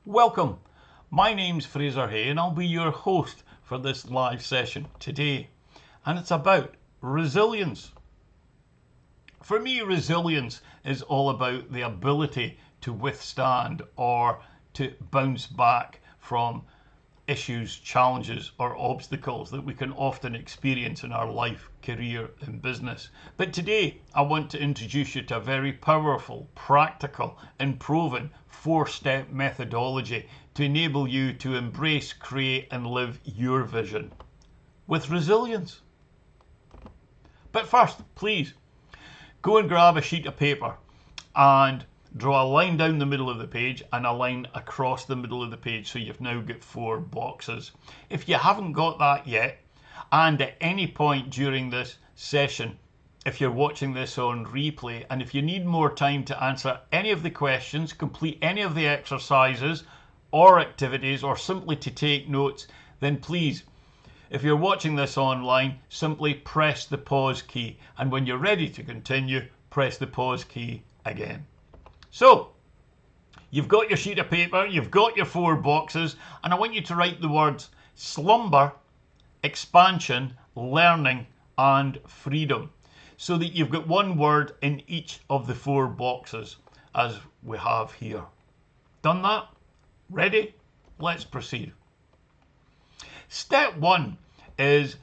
Welcome. My name's Fraser Hay and I'll be your host for this live session today. And it's about resilience. For me, resilience is all about the ability to withstand or to bounce back from issues, challenges, or obstacles that we can often experience in our life, career, and business. But today, I want to introduce you to a very powerful, practical, and proven 4-step methodology to enable you to embrace, create, and live your vision with resilience. But first, please go and grab a sheet of paper and draw a line down the middle of the page and a line across the middle of the page, so you've now got 4 boxes. If you haven't got that yet, and at any point during this session, if you're watching this on replay, and if you need more time to answer any of the questions, complete any of the exercises or activities, or simply to take notes, then please, if you're watching this online, simply press the pause key, and when you're ready to continue, press the pause key again. So, you've got your sheet of paper, you've got your 4 boxes, and I want you to write the words slumber, expansion, learning, and freedom, so that you've got one word in each of the 4 boxes, as we have here. Done that? Ready? Let's proceed. Step 1 is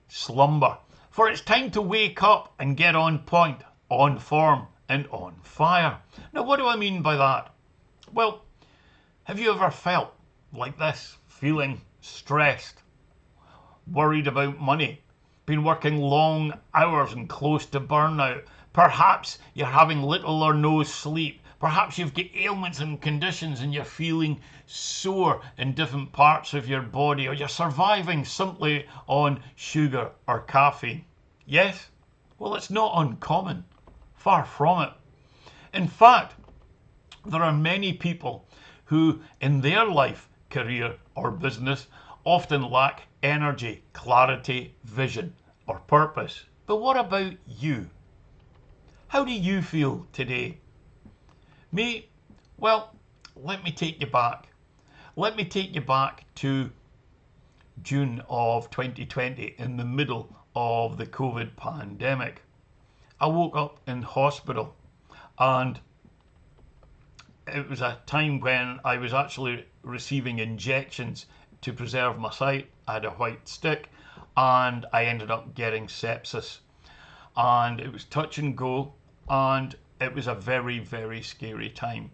slumber, for it's time to wake up and get on point, on form, and on fire. Now, what do I mean by that? Well, have you ever felt like this? Feeling stressed, worried about money, been working long hours and close to burnout. Perhaps you're having little or no sleep. Perhaps you've got ailments and conditions and you're feeling sore in different parts of your body, or you're surviving simply on sugar or caffeine. Yes? Well, it's not uncommon. Far from it. In fact, there are many people who in their life, career, or business often lack energy, clarity, vision, or purpose. But what about you? How do you feel today? Me? Well, let me take you back. Let me take you back to June of 2020, in the middle of the COVID pandemic. I woke up in hospital, and it was a time when I was actually receiving injections to preserve my sight. I had a white stick and I ended up getting sepsis, and it was touch and go, and it was a very, very scary time.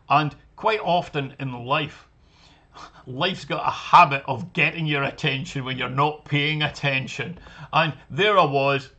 And quite often in life's got a habit of getting your attention when you're not paying attention. And there I was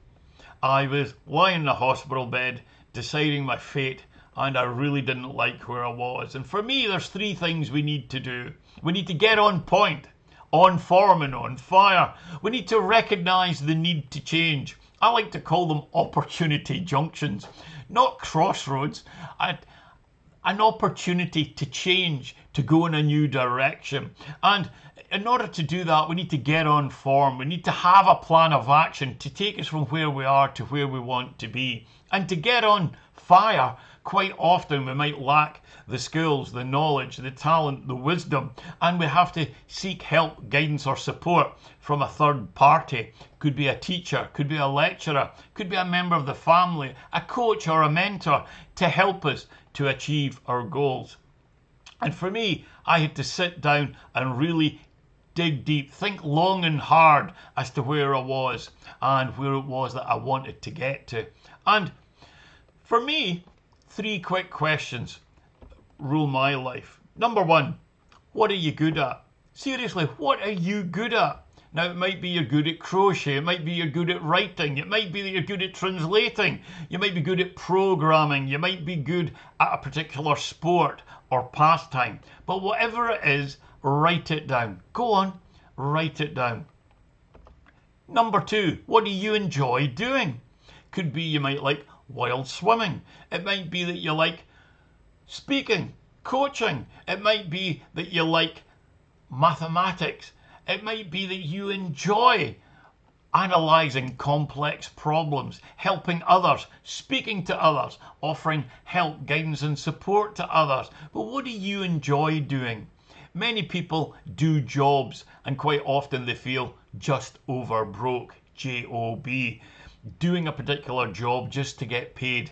lying in a hospital bed, deciding my fate, and I really didn't like where I was. And for me, there's 3 things we need to do. We need to get on point, on form, and on fire. We need to recognize the need to change. I like to call them opportunity junctions, not crossroads. An opportunity to change, to go in a new direction. And in order to do that, we need to get on form. We need to have a plan of action to take us from where we are to where we want to be. And to get on fire, quite often we might lack the skills, the knowledge, the talent, the wisdom, and we have to seek help, guidance, or support from a third party. Could be a teacher, could be a lecturer, could be a member of the family, a coach or a mentor, to help us to achieve our goals. And for me, I had to sit down and really dig deep, think long and hard as to where I was and where it was that I wanted to get to. And for me, 3 quick questions rule my life. Number 1, what are you good at? Seriously, what are you good at? Now, it might be you're good at crochet, it might be you're good at writing, it might be that you're good at translating, you might be good at programming, you might be good at a particular sport or pastime. But whatever it is, write it down. Go on, write it down. Number 2, what do you enjoy doing? Could be you might like wild swimming. It might be that you like speaking, coaching. It might be that you like mathematics. It might be that you enjoy analysing complex problems, helping others, speaking to others, offering help, guidance and support to others. But what do you enjoy doing? Many people do jobs and quite often they feel just over broke, J-O-B, doing a particular job just to get paid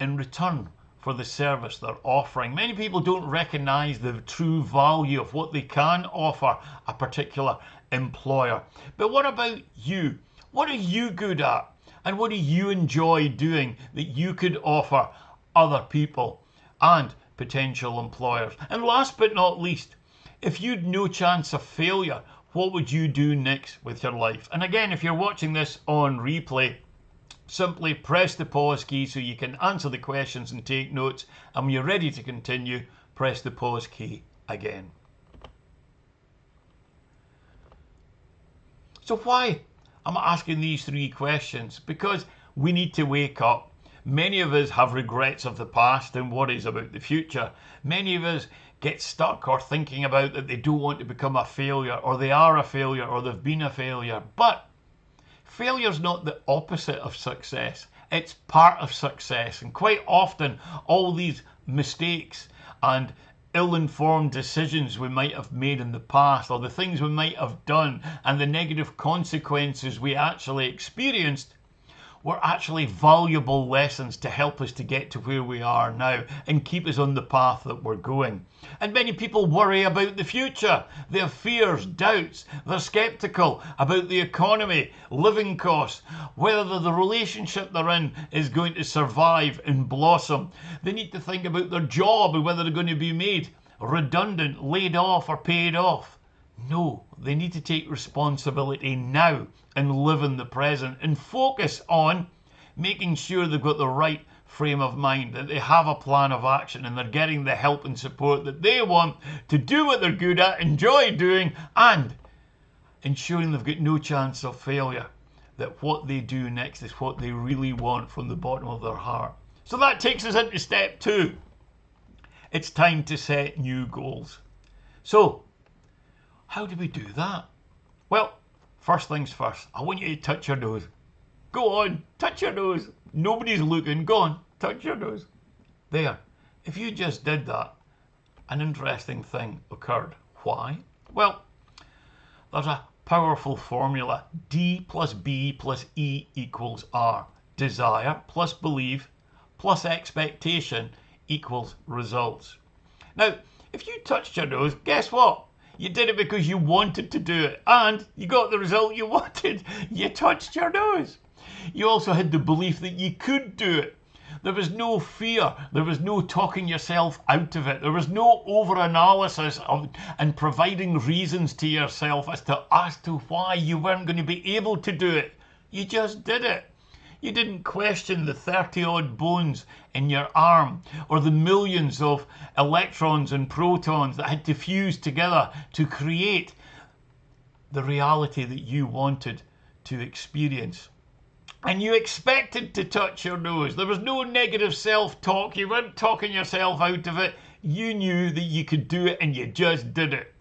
in return for the service they're offering. Many people don't recognise the true value of what they can offer a particular employer. But what about you? What are you good at? And what do you enjoy doing that you could offer other people and potential employers? And last but not least, if you'd no chance of failure, what would you do next with your life? And again, if you're watching this on replay, simply press the pause key so you can answer the questions and take notes. And when you're ready to continue, press the pause key again. So why am I asking these three questions? Because we need to wake up. Many of us have regrets of the past and worries about the future. Many of us get stuck or thinking about that they don't want to become a failure, or they are a failure, or they've been a failure. But failure's not the opposite of success. It's part of success. And quite often, all these mistakes and ill-informed decisions we might have made in the past, or the things we might have done, and the negative consequences we actually experienced, were actually valuable lessons to help us to get to where we are now and keep us on the path that we're going. And many people worry about the future. They have fears, doubts. They're skeptical about the economy, living costs, whether the relationship they're in is going to survive and blossom. They need to think about their job and whether they're going to be made redundant, laid off or paid off. No, they need to take responsibility now and live in the present and focus on making sure they've got the right frame of mind, that they have a plan of action and they're getting the help and support that they want to do what they're good at, enjoy doing, and ensuring they've got no chance of failure, that what they do next is what they really want from the bottom of their heart. So that takes us into step 2. It's time to set new goals. So how do we do that? Well, first things first, I want you to touch your nose. Go on, touch your nose. Nobody's looking. Go on, touch your nose. There. If you just did that, an interesting thing occurred. Why? Well, there's a powerful formula. D plus B plus E equals R. Desire plus belief plus expectation equals results. Now, if you touched your nose, guess what? You did it because you wanted to do it and you got the result you wanted. You touched your nose. You also had the belief that you could do it. There was no fear. There was no talking yourself out of it. There was no over-analysis and providing reasons to yourself as to why you weren't going to be able to do it. You just did it. You didn't question the 30-odd bones in your arm or the millions of electrons and protons that had to fuse together to create the reality that you wanted to experience. And you expected to touch your nose. There was no negative self-talk. You weren't talking yourself out of it. You knew that you could do it and you just did it.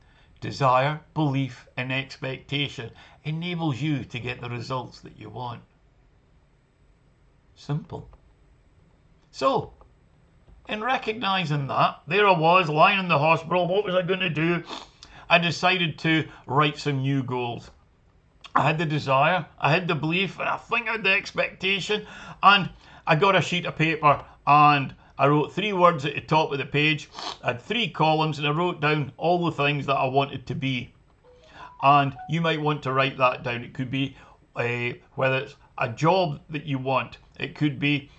Desire, belief and expectation enables you to get the results that you want. Simple. So, in recognising that, there I was lying in the hospital. What was I going to do? I decided to write some new goals. I had the desire, I had the belief, and I think I had the expectation. And I got a sheet of paper and I wrote 3 words at the top of the page. I had 3 columns and I wrote down all the things that I wanted to be. And you might want to write that down. It could be whether it's a job that you want. It could be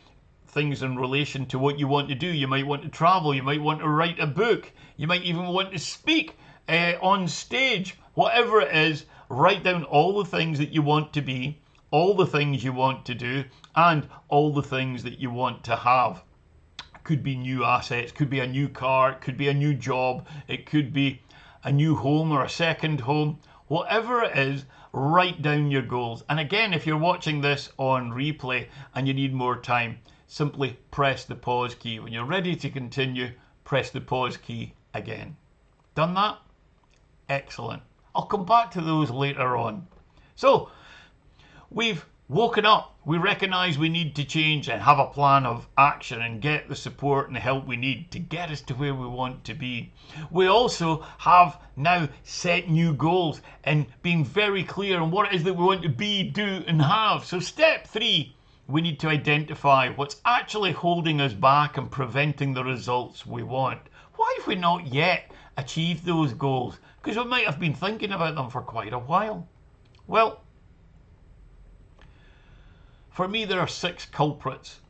things in relation to what you want to do. You might want to travel. You might want to write a book. You might even want to speak on stage. Whatever it is, write down all the things that you want to be, all the things you want to do, and all the things that you want to have. It could be new assets, could be a new car, it could be a new job, it could be a new home or a second home. Whatever it is, write down your goals. And again, if you're watching this on replay and you need more time, simply press the pause key. When you're ready to continue, press the pause key again. Done that? Excellent. I'll come back to those later on. So, We've woken up. We recognise we need to change and have a plan of action and get the support and the help we need to get us to where we want to be. We also have now set new goals and being very clear on what it is that we want to be, do and have. So step 3, we need to identify what's actually holding us back and preventing the results we want. Why have we not yet achieved those goals? Because we might have been thinking about them for quite a while. Well, for me, there are 6 culprits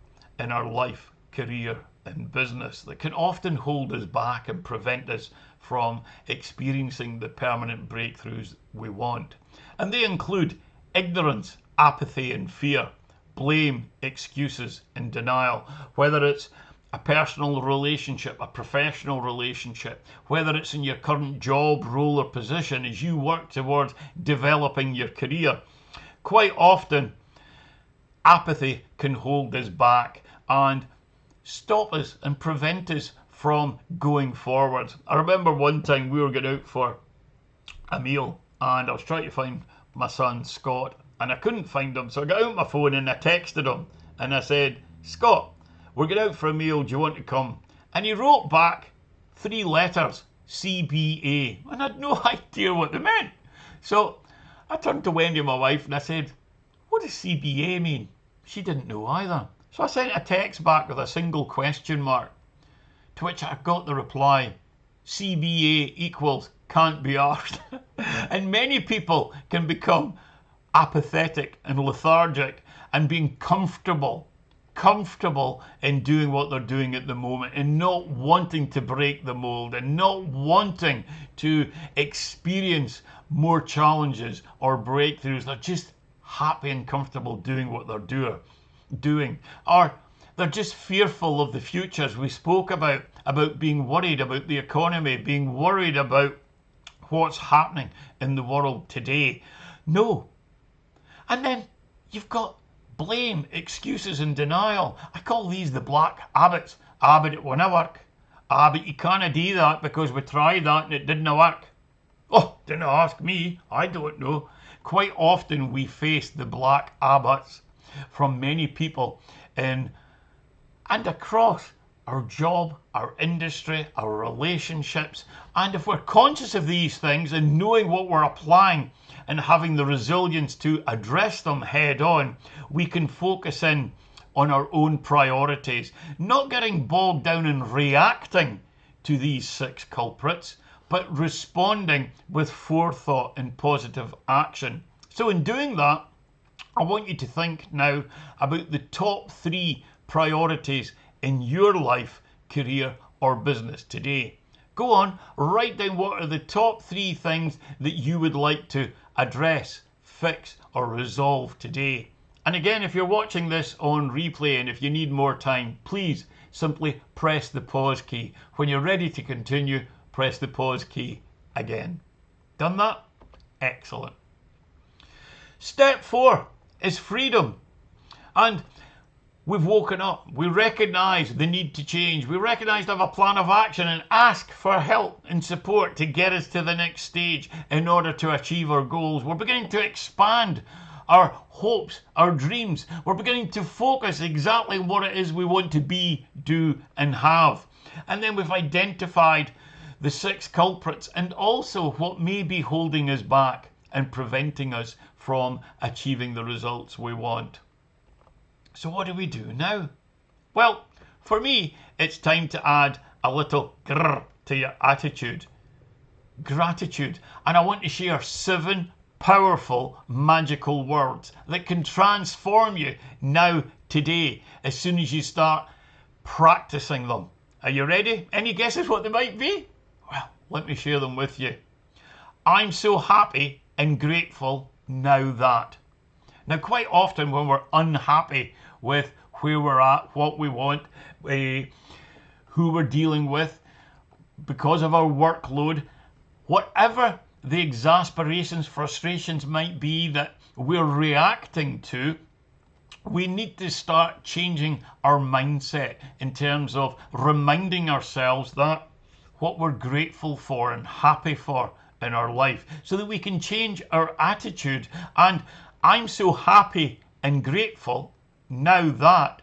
in our life, career and business that can often hold us back and prevent us from experiencing the permanent breakthroughs we want. And they include ignorance, apathy and fear, blame, excuses and denial, whether it's a personal relationship, a professional relationship, whether it's in your current job, role or position as you work towards developing your career. Quite often, apathy can hold us back and stop us and prevent us from going forward. I remember one time we were going out for a meal and I was trying to find my son Scott and I couldn't find him, so I got out my phone and I texted him and I said, Scott, we're going out for a meal, do you want to come? And he wrote back 3 letters, CBA, and I had no idea what they meant. So I turned to Wendy, my wife, and I said, what does CBA mean? She didn't know either. So I sent a text back with a single question mark, to which I got the reply, CBA equals can't be arsed. And many people can become apathetic and lethargic and being comfortable in doing what they're doing at the moment and not wanting to break the mold and not wanting to experience more challenges or breakthroughs. They're just happy and comfortable doing what they're doing, or they're just fearful of the future, as we spoke about being worried about the economy, being worried about what's happening in the world today. No. And then you've got blame, excuses and denial. I call these the black habits. But it won't work. But you can't do that because we tried that and it didn't work. Oh, didn't ask me. I don't know. Quite often we face the black habits from many people and across our job, our industry, our relationships. And if we're conscious of these things and knowing what we're applying and having the resilience to address them head on, we can focus in on our own priorities, not getting bogged down in reacting to these 6 culprits, but responding with forethought and positive action. So in doing that, I want you to think now about the top 3 priorities in your life, career or business today. Go on, write down what are the top 3 things that you would like to address, fix or resolve today. And again, if you're watching this on replay and if you need more time, please simply press the pause key. When you're ready to continue, press the pause key again. Done that? Excellent. Step 4 is freedom. And we've woken up. We recognise the need to change. We recognise to have a plan of action and ask for help and support to get us to the next stage in order to achieve our goals. We're beginning to expand our hopes, our dreams. We're beginning to focus exactly on what it is we want to be, do and have. And then we've identified the 6 culprits and also what may be holding us back and preventing us from achieving the results we want. So what do we do now? Well, for me, it's time to add a little grrr to your attitude. Gratitude. And I want to share 7 powerful, magical words that can transform you now, today, as soon as you start practicing them. Are you ready? Any guesses what they might be? Well, let me share them with you. I'm so happy and grateful now that. Now, quite often when we're unhappy with where we're at, what we want, who we're dealing with, because of our workload, whatever the exasperations, frustrations might be that we're reacting to, we need to start changing our mindset in terms of reminding ourselves that what we're grateful for and happy for in our life, so that we can change our attitude and I'm so happy and grateful now that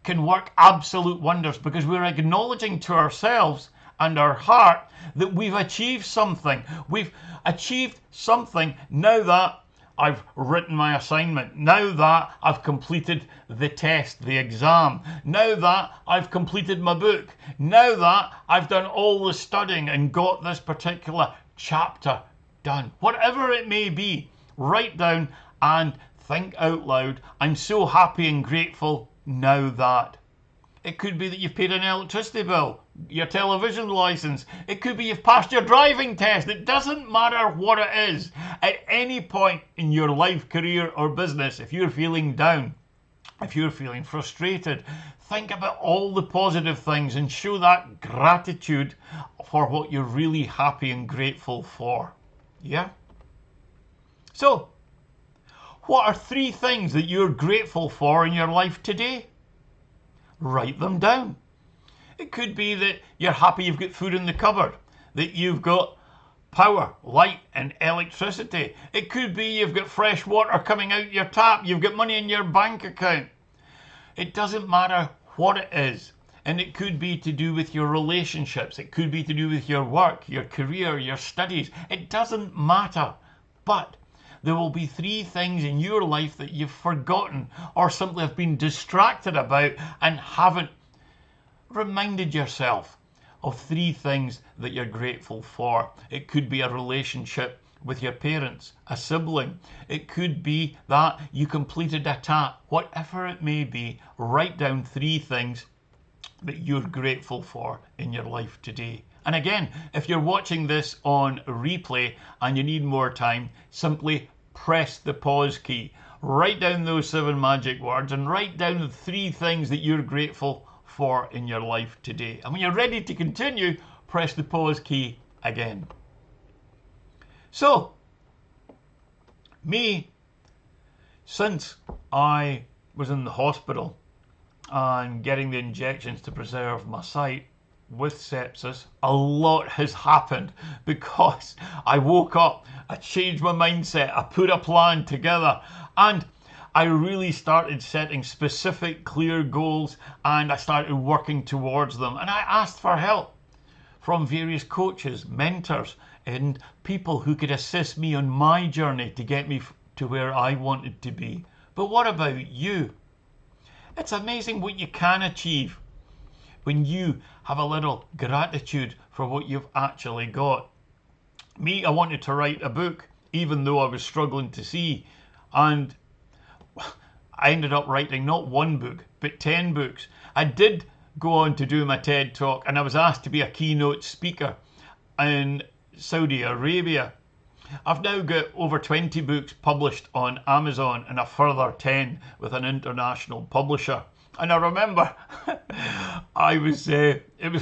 can work absolute wonders, because we're acknowledging to ourselves and our heart that we've achieved something. We've achieved something now that I've written my assignment, now that I've completed the test, the exam, now that I've completed my book, now that I've done all the studying and got this particular chapter done. Whatever it may be, write down and think out loud, I'm so happy and grateful now that. It could be that you've paid an electricity bill, your television license. It could be you've passed your driving test. It doesn't matter what it is. At any point in your life, career or business, if you're feeling down, if you're feeling frustrated, think about all the positive things and show that gratitude for what you're really happy and grateful for. Yeah? So, what are 3 things that you're grateful for in your life today? Write them down. It could be that you're happy you've got food in the cupboard, that you've got power, light and electricity. It could be you've got fresh water coming out your tap, you've got money in your bank account. It doesn't matter what it is. And it could be to do with your relationships. It could be to do with your work, your career, your studies. It doesn't matter. But there will be 3 things in your life that you've forgotten or simply have been distracted about and haven't reminded yourself of 3 things that you're grateful for. It could be a relationship with your parents, a sibling. It could be that you completed a task. Whatever it may be, write down 3 things that you're grateful for in your life today. And again, if you're watching this on replay and you need more time, simply press the pause key. Write down those 7 magic words and write down the 3 things that you're grateful for in your life today. And when you're ready to continue, press the pause key again. So, me, since I was in the hospital and getting the injections to preserve my sight with sepsis, a lot has happened because I woke up, I changed my mindset, I put a plan together, and I really started setting specific, clear goals, and I started working towards them. And I asked for help from various coaches, mentors, and people who could assist me on my journey to get me to where I wanted to be. But what about you? It's amazing what you can achieve when you have a little gratitude for what you've actually got. Me, I wanted to write a book, even though I was struggling to see. And I ended up writing not 1 book, but 10 books. I did go on to do my TED Talk, and I was asked to be a keynote speaker in Saudi Arabia. I've now got over 20 books published on Amazon and a further 10 with an international publisher. And I remember it was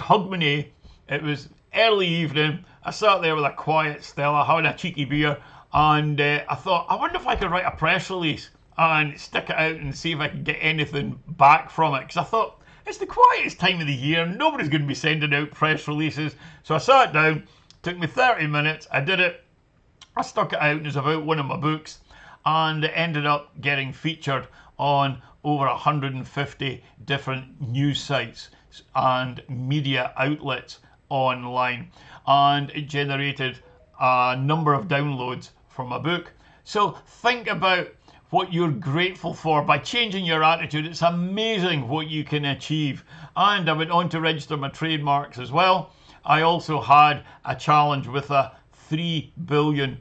Hogmanay, it was early evening, I sat there with a quiet Stella having a cheeky beer, and I thought, I wonder if I could write a press release and stick it out and see if I could get anything back from it, because I thought, it's the quietest time of the year, nobody's going to be sending out press releases. So I sat down, took me 30 minutes, I did it, I stuck it out, and it was about one of my books, and it ended up getting featured on over 150 different news sites and media outlets online, and it generated a number of downloads for my book. So think about what you're grateful for by changing your attitude. It's amazing what you can achieve. And I went on to register my trademarks as well. I also had a challenge with a $3 billion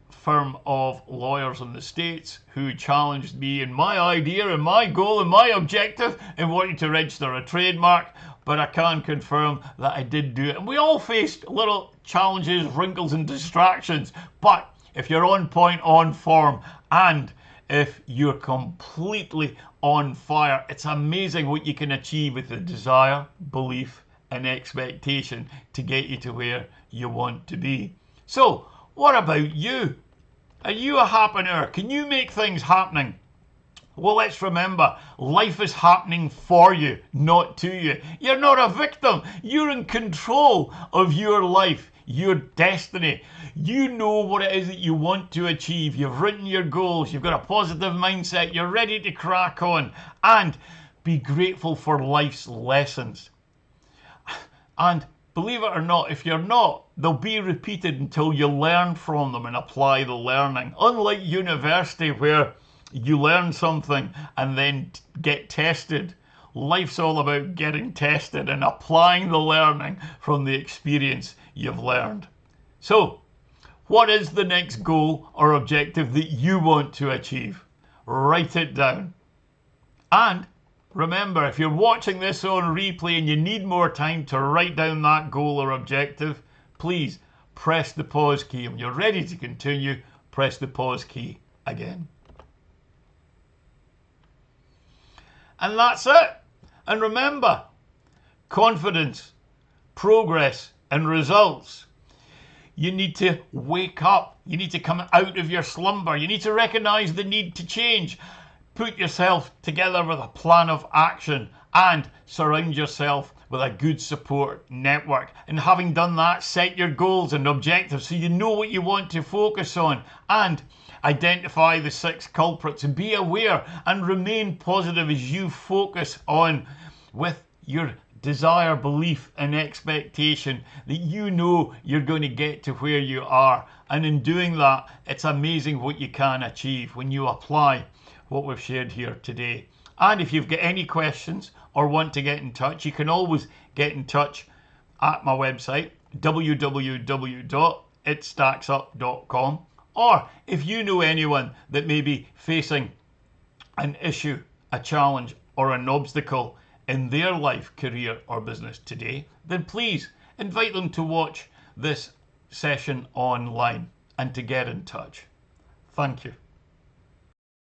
firm of lawyers in the States who challenged me in my idea and my goal and my objective in wanting to register a trademark, but I can confirm that I did do it. And we all faced little challenges, wrinkles and distractions, but if you're on point, on form, and if you're completely on fire, it's amazing what you can achieve with the desire, belief and expectation to get you to where you want to be. So, what about you? Are you a happener? Can you make things happening? Well, let's remember, life is happening for you, not to you. You're not a victim. You're in control of your life. your destiny. You know what it is that you want to achieve. You've written your goals. You've got a positive mindset. You're ready to crack on and be grateful for life's lessons. And believe it or not, if you're not, they'll be repeated until you learn from them and apply the learning. Unlike university, where you learn something and then get tested, life's all about getting tested and applying the learning from the experience you've learned. So, what is the next goal or objective that you want to achieve? Write it down. And remember, if you're watching this on replay and you need more time to write down that goal or objective, please press the pause key. When you're ready to continue, press the pause key again. And that's it. And remember, confidence, progress, and results. You need to wake up. You need to come out of your slumber. You need to recognize the need to change. Put yourself together with a plan of action and surround yourself with a good support network. And having done that, set your goals and objectives so you know what you want to focus on, and identify the 6 culprits and be aware and remain positive as you focus on with your desire, belief and expectation that you know you're going to get to where you are. And in doing that, it's amazing what you can achieve when you apply what we've shared here today. And if you've got any questions or want to get in touch, you can always get in touch at my website, www.itstacksup.com. Or if you know anyone that may be facing an issue, a challenge or an obstacle in their life, career or business today, then please invite them to watch this session online and to get in touch. Thank you.